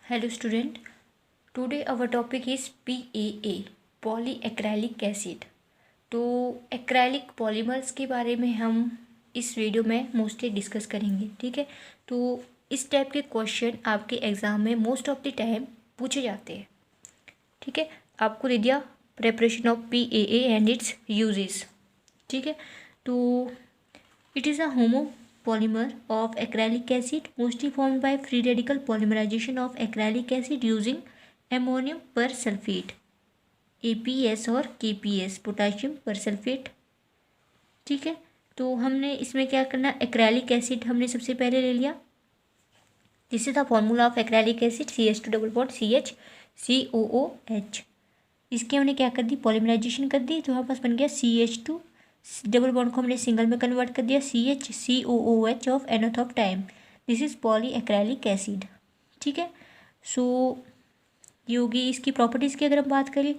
Hello student, today our topic is PAA polyacrylic acid। तो acrylic polymers के बारे में हम इस वीडियो में मोस्टली डिस्कस करेंगे। ठीक है, तो इस टाइप के क्वेश्चन आपके एग्ज़ाम में मोस्ट ऑफ द टाइम पूछे जाते हैं। ठीक है, आपको दे दिया preparation of PAA and it's uses. ठीक है, तो it is a homopolymer of acrylic acid mostly formed by free radical polymerization of acrylic acid using ammonium persulfate APS और KPS पोटाशियम परसल्फेट। ठीक है, तो हमने इसमें क्या करना, एक्रेलिक एसिड हमने सबसे पहले ले लिया। This is the formula of acrylic acid CH2 double bond CH COOH। इसके हमने क्या कर दी, पॉलीमराइजेशन कर दी, तो हमारे पास बन गया CH2 डबल बॉन्ड को हमने सिंगल में कन्वर्ट कर दिया CH of nth of time. This is polyacrylic acid. ठीक है, सो ये होगी इसकी प्रॉपर्टीज़ की। अगर हम बात करें,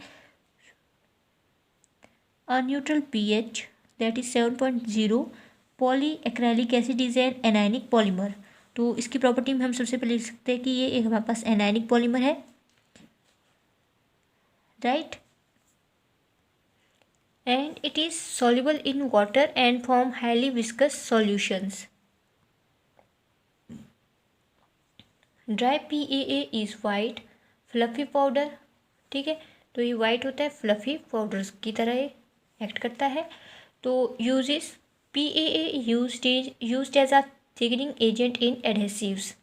a neutral pH that is 7.0, polyacrylic acid is an anionic polymer. तो इसकी प्रॉपर्टी में हम सबसे पहले लिख सकते हैं कि ये एक हमारे पास एनायनिक पॉलीमर है, right, and it is soluble in water and form highly viscous solutions. Dry PAA is white fluffy powder। ठीक है, तो ये वाइट होता है, फ्लफी पाउडर की तरह एक्ट करता है। तो uses, PAA used as a thickening agent in adhesives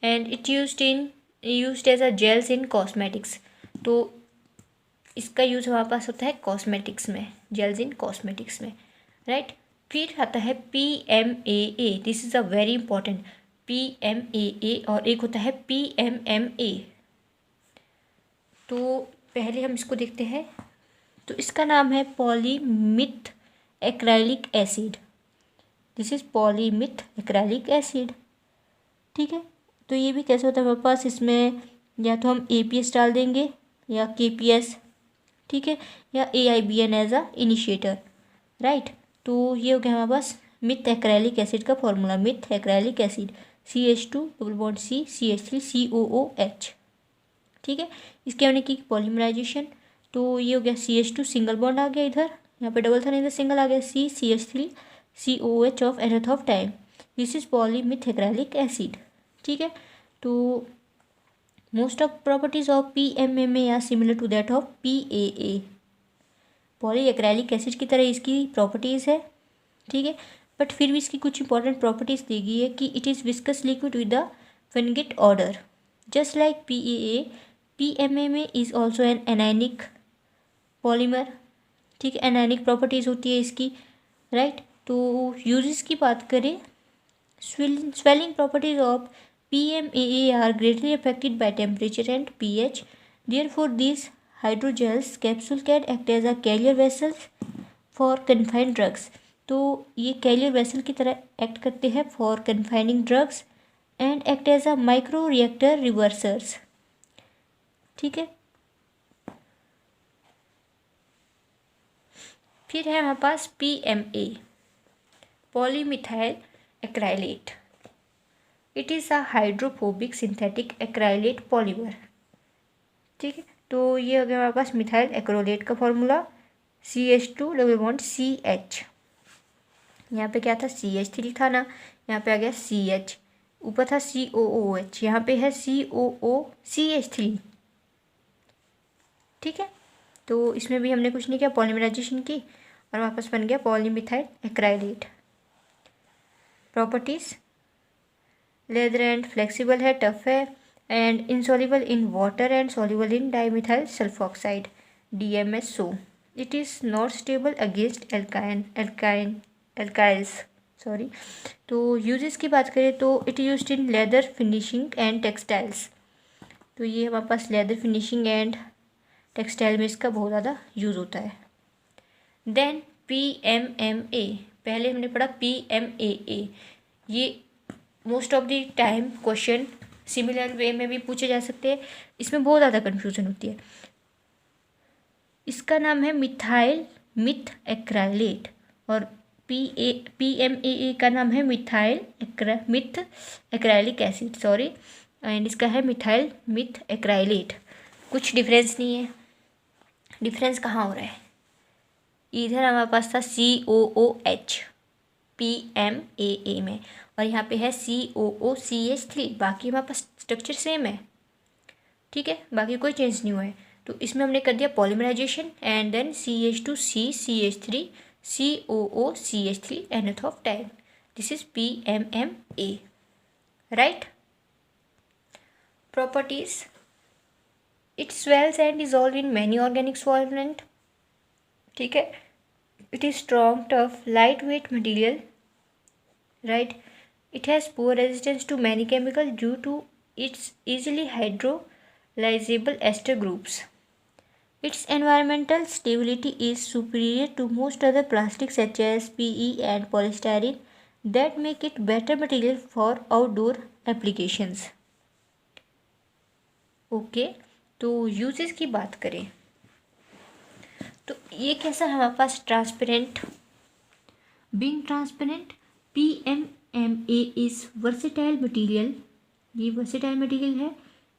and it used as a gels in cosmetics। तो इसका यूज़ हमारे पास होता है कॉस्मेटिक्स में, जेल्स इन कॉस्मेटिक्स में, राइट। फिर आता है PMAA, this is a very important, PMAA, और एक होता है PMMA। तो पहले हम इसको देखते हैं। तो इसका नाम है polymethacrylic acid. This is polymethacrylic acid. ठीक है, तो ये भी कैसे होता है हमारे पास, इसमें या तो हम APS डाल देंगे या KPS, ठीक है, या AIBN as a initiator, right. तो ये हो गया हमारे पास मिथ एक्रेलिक एसिड का फॉर्मूला, methacrylic acid CH2 double bond C CH3 COOH। ठीक है, इसके हमने की पॉलीमराइजेशन, तो ये हो गया CH2 सिंगल बॉन्ड आ गया इधर, यहाँ पे डबल था नहीं, इधर सिंगल आ गया CH3 COOH of nth of time. This is polymethacrylic acid. ठीक है, तो most of properties of PMMA are similar to that of PAA। Polyacrylic acid की तरह इसकी प्रॉपर्टीज़ है। ठीक है, बट फिर भी इसकी कुछ इंपॉर्टेंट प्रॉपर्टीज़ दी गई है कि it is viscous liquid with the फिनगिट order just like PAA। PMMA is also an anionic polymer. ठीक है, एनायनिक प्रॉपर्टीज़ होती है इसकी, राइट। तो यूजेस की बात करें, swelling properties of PMAA are greatly affected by temperature and pH. Therefore, these hydrogels capsule can act as a carrier vessels for confined drugs। तो ये कैरियर वेसल की तरह एक्ट करते हैं for confining drugs and act as a micro reactor reversers. ठीक है, फिर है हमारे पास PMA polymethyl acrylate. It is a hydrophobic synthetic acrylate polymer. ठीक है, तो ये हो गया हमारे पास मिथाइल एक्रोलेट का formula CH2 double bond CH। यहाँ पे क्या था, CH3 था ना, यहाँ पे आ गया CH, ऊपर था COOH, यहाँ पे है COOCH3। ठीक है, तो इसमें भी हमने कुछ नहीं किया, पॉलीमराइजेशन की और वापस बन गया polymethyl acrylate. Properties, leather and flexible है, टफ है, and insoluble in water and soluble in dimethyl sulfoxide DMSO। It is not stable against alkyls, sorry. तो यूजेस की बात करें तो it used in leather finishing and textiles. तो ये हमारे पास लेदर फिनिशिंग एंड टेक्सटाइल में इसका बहुत ज़्यादा यूज़ होता है। देन PMMA, पहले हमने पढ़ा PMAA, ये most of the time question similar way में भी पूछे जा सकते हैं, इसमें बहुत ज़्यादा कन्फ्यूजन होती है। इसका नाम है मिथ एक्राइलेट और PMAA का नाम है myth acrylic acid, sorry. And इसका है मिथाइल मिथ एक्राइलेट। कुछ डिफरेंस नहीं है। डिफरेंस कहाँ हो रहा है? इधर हमारे पास था COOH PMAA में, और यहाँ पे है COOCH3। बाकी हमारे पास स्ट्रक्चर सेम है, ठीक है, बाकी कोई चेंज नहीं हुआ है। तो इसमें हमने कर दिया polymerization and then CH2C CH3 COOCH3 nth of time. This is PMMA, right? Properties: it swells and dissolves in many organic solvent, ठीक है. It is strong, tough, lightweight material, right? It has poor resistance to many chemicals due to its easily hydrolyzable ester groups. Its environmental stability is superior to most other plastics such as PE and polystyrene that make it better material for outdoor applications. Okay, तो uses की बात करें तो ये कैसा है हमारे पास? Transparent. Being transparent, PMMA is versatile material. ये वर्सेटाइल मटेरियल है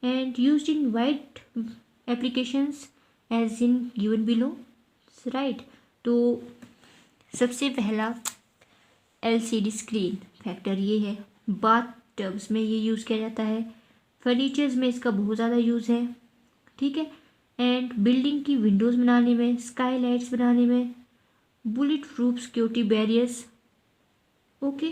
and used in wide applications as in given below, right. तो सबसे पहला LCD स्क्रीन फैक्टर ये है. बाथ टब्स में ये यूज़ किया जाता है. फर्नीचर्स में इसका बहुत ज़्यादा यूज़ है, ठीक है. एंड बिल्डिंग की विंडोज़ बनाने में, स्काईलाइट्स बनाने में, bullet proof security barriers, okay.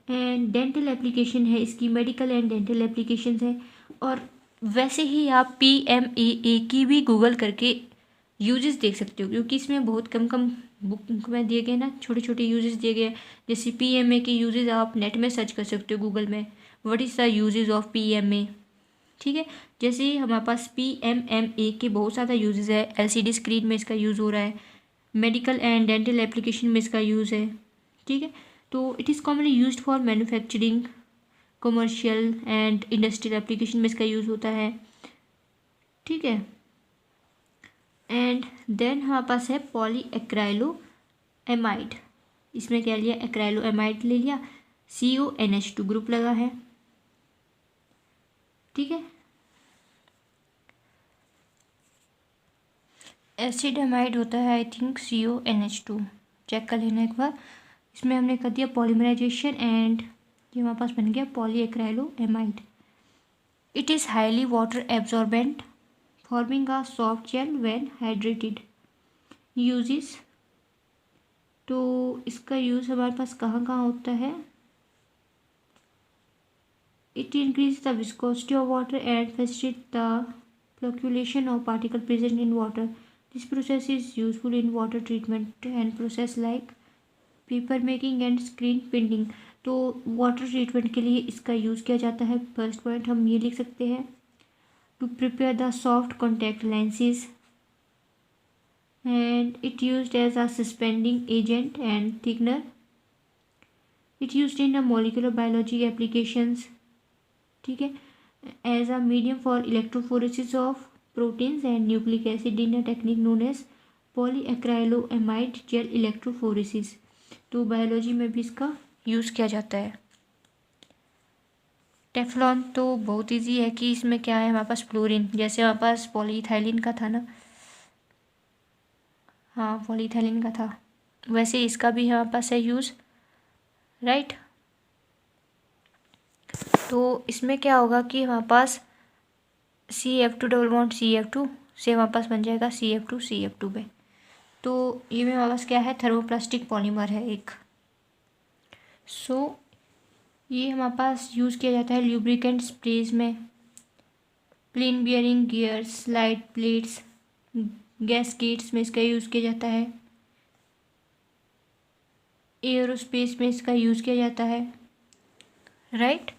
And dental application है इसकी, मेडिकल एंड डेंटल एप्लीकेशंस है. और वैसे ही आप PMAA की भी गूगल करके यूजेस देख सकते हो, क्योंकि इसमें बहुत कम कम बुक में दिए गए ना, छोटे छोटे यूजेस दिए गए. जैसे PMA के यूजेस आप नेट में सर्च कर सकते हो गूगल में, what is the uses of PMA, ठीक है. जैसे ही हमारे पास PMMA के बहुत ज़्यादा यूजेस है. LCD स्क्रीन में इसका यूज़ हो रहा है, मेडिकल एंड डेंटल एप्लीकेशन में इसका यूज़ है, ठीक है. तो it is commonly used for manufacturing, commercial and industrial application में इसका यूज़ होता है, ठीक है. एंड देन हमारे पास है पॉलीएक्राइलोएमाइड. इसमें क्या लिया? एक्राइलोएमाइड ले लिया, CONH2 ग्रुप लगा है, ठीक है. एसिड एमाइड होता है आई थिंक CONH2, चेक कर लेना एक बार. इसमें हमने कर दिया पॉलीमराइजेशन एंड ये हमारे पास बन गया polyacrylamide. It is highly water absorbent, forming a soft gel when hydrated. Uses, तो इसका यूज़ हमारे पास कहाँ कहाँ होता है? It increase the viscosity of water and facilitate the fluctuation of particle present in water. This process is useful in water treatment and process like paper making and screen printing. तो water treatment के लिए इसका use किया जाता है. First point हम ये लिख सकते हैं, to prepare the soft contact lenses, and it used as a suspending agent and thickener. It used in a molecular biology applications, ठीक है, as a medium for electrophoresis of proteins and nucleic acid in a technique known as polyacrylamide gel electrophoresis. तो biology में भी इसका use किया जाता है. Teflon तो बहुत इजी है कि इसमें क्या है हमारे पास फ्लोरीन, जैसे हमारे पास पॉलीइथाइलिन का था ना, हाँ पॉलीइथाइलिन का था, वैसे इसका भी हमारे पास है यूज़, राइट. तो इसमें क्या होगा कि हमारे पास CF2 डबल बॉन्ड CF2 से हमारे पास बन जाएगा CF2 पे. तो ये में हमारे पास क्या है? थर्मोप्लास्टिक पॉलीमर है एक. सो ये हमारे पास यूज़ किया जाता है ल्यूब्रिकेंट स्प्रेज में, plain bearing gears, light plates, gaskets में इसका यूज़ किया जाता है, एयरोस्पेस में इसका यूज़ किया जाता है, राइट.